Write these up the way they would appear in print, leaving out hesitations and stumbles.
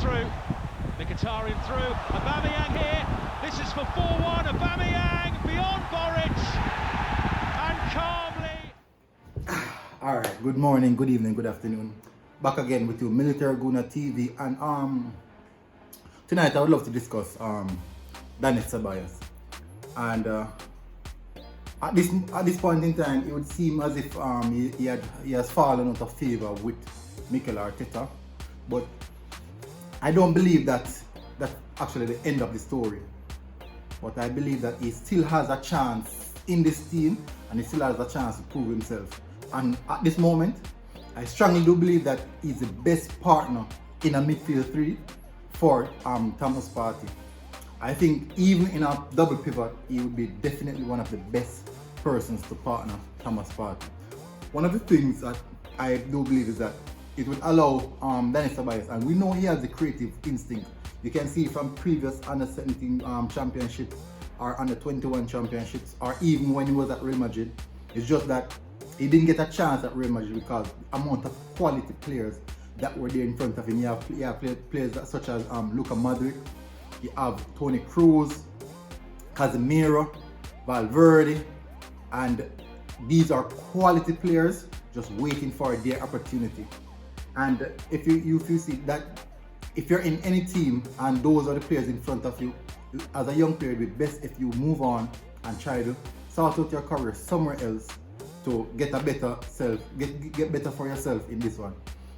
through. Mkhitaryan through. Aubameyang here. This is for 4-1. Aubameyang beyond Boric. And calmly. Alright, good morning, good evening, good afternoon. Back again with you, Military Guna TV. And tonight I would love to discuss Dani Cebellos. And at this point in time, it would seem as if he has fallen out of favor with Mikel Arteta. But I don't believe that's actually the end of the story. But I believe that he still has a chance in this team, and he still has a chance to prove himself. And at this moment, I strongly do believe that he's the best partner in a midfield three for Thomas Partey. I think even in a double pivot, he would be definitely one of the best persons to partner Thomas Partey. One of the things that I do believe is that it would allow Dani Cebellos, and we know he has the creative instinct. You can see from previous under 17 championships or under 21 championships, or even when he was at Real Madrid. It's just that he didn't get a chance at Real Madrid because the amount of quality players that were there in front of him. You have players such as Luka Modric, you have Toni Kroos, Casemiro, Valverde, and these are quality players just waiting for their opportunity. And if you see that, if you're in any team and those are the players in front of you, as a young player, it would be best if you move on and try to sort out your career somewhere else to get a better self, get better for yourself in this one.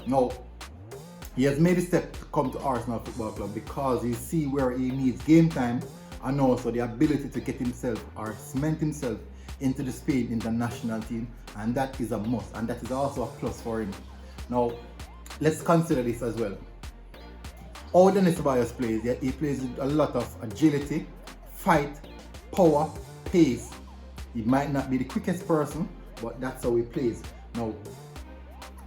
Now, he has made a step to come to Arsenal Football Club because he see where he needs game time and also the ability to get himself or cement himself into the Spain international team, and that is a must, and that is also a plus for him. Now, let's consider this as well. How Dani Cebellos plays, he plays with a lot of agility, fight, power, pace. He might not be the quickest person, but that's how he plays. Now,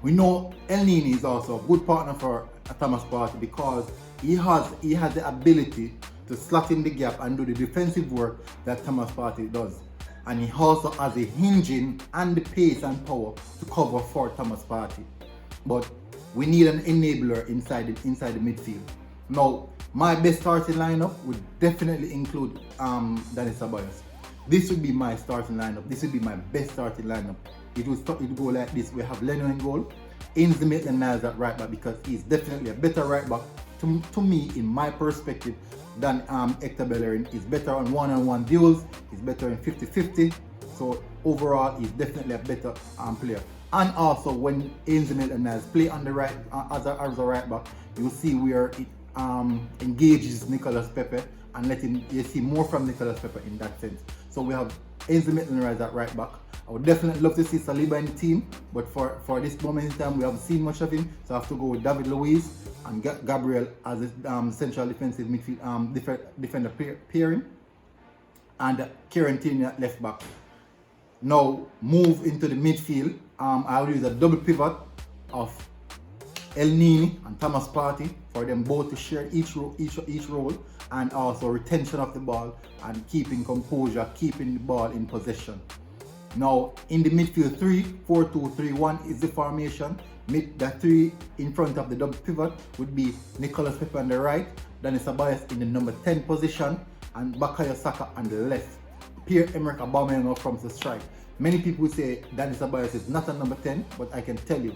we know El Nini is also a good partner for Thomas Partey because he has the ability to slot in the gap and do the defensive work that Thomas Partey does. And he also has the hinging and the pace and power to cover for Thomas Partey. But we need an enabler inside the midfield. Now, my best starting lineup would definitely include Dani Cebellos. This would be my starting lineup. This would be my best starting lineup. It would go like this. We have Leno in goal, Ainsley Maitland-Niles at right back because he's definitely a better right back to me, in my perspective, than Hector Bellerin. He's better on one-on-one duels. He's better in 50-50. So overall, he's definitely a better player. And also, when Ainsley Maitland-Niles play on the right as a right back, you will see where it engages Nicolas Pepe and you see more from Nicolas Pepe in that sense. So we have Ainsley Maitland-Niles at right back. I would definitely love to see Saliba in the team, but for this moment in time, we haven't seen much of him. So I have to go with David Luiz and Gabriel as a central defensive midfield defender pairing, and Kieran Tierney at left back. Now move into the midfield. I will use a double pivot of El Nini and Thomas Partey for them both to share each role, and also retention of the ball and keeping composure, keeping the ball in possession. Now in the midfield 3-4-2-3-1 is the formation. The three in front of the double pivot would be Nicolas Pepe on the right, Dani Cebellos in the number 10 position, and Bukayo Saka on the left. Pierre-Emerick Aubameyang from the strike. Many people say Dani Cebellos is not a number 10, but I can tell you,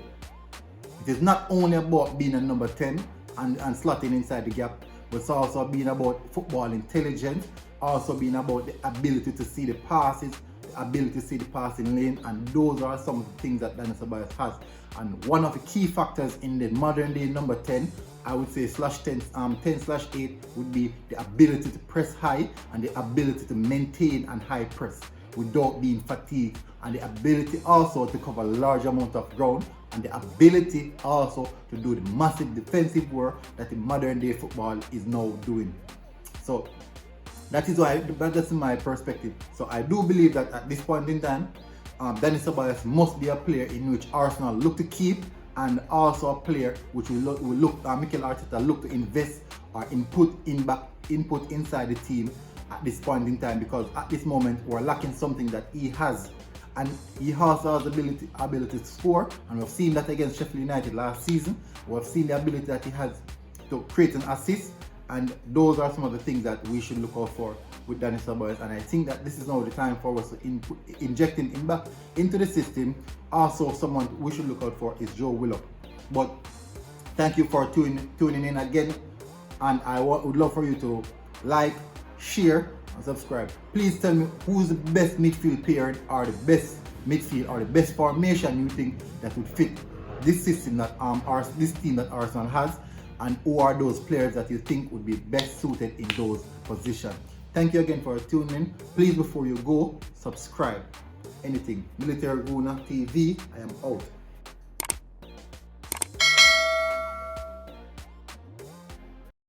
it is not only about being a number 10 and slotting inside the gap, but it's also being about football intelligence, also being about the ability to see the passes, the ability to see the passing lane, and those are some of the things that Dani Cebellos has. And one of the key factors in the modern day number 10, I would say /10/8 would be the ability to press high and the ability to maintain and high press without being fatigued, and the ability also to cover a large amount of ground, and the ability also to do the massive defensive work that the modern day football is now doing. So that's my perspective. So I do believe that at this point in time, Dani Cebellos must be a player in which Arsenal look to keep, and also a player which Mikel Arteta look to invest or input inside the team at this point in time, because at this moment we're lacking something that he has, and he also has the ability to score, and we've seen that against Sheffield United last season. We've seen the ability that he has to create an assist, and those are some of the things that we should look out for with Dani Cebellos. And I think that this is now the time for us to injecting him back into the system. Also, someone we should look out for is Joe Willock. But thank you for tuning in again, and I would love for you to like, share, and subscribe. Please tell me who's the best midfield pair or the best midfield or the best formation you think that would fit this system that this team that Arsenal has, and who are those players that you think would be best suited in those positions. Thank you again for tuning in. Please, before you go, subscribe. Anything Military Guna TV. I am out.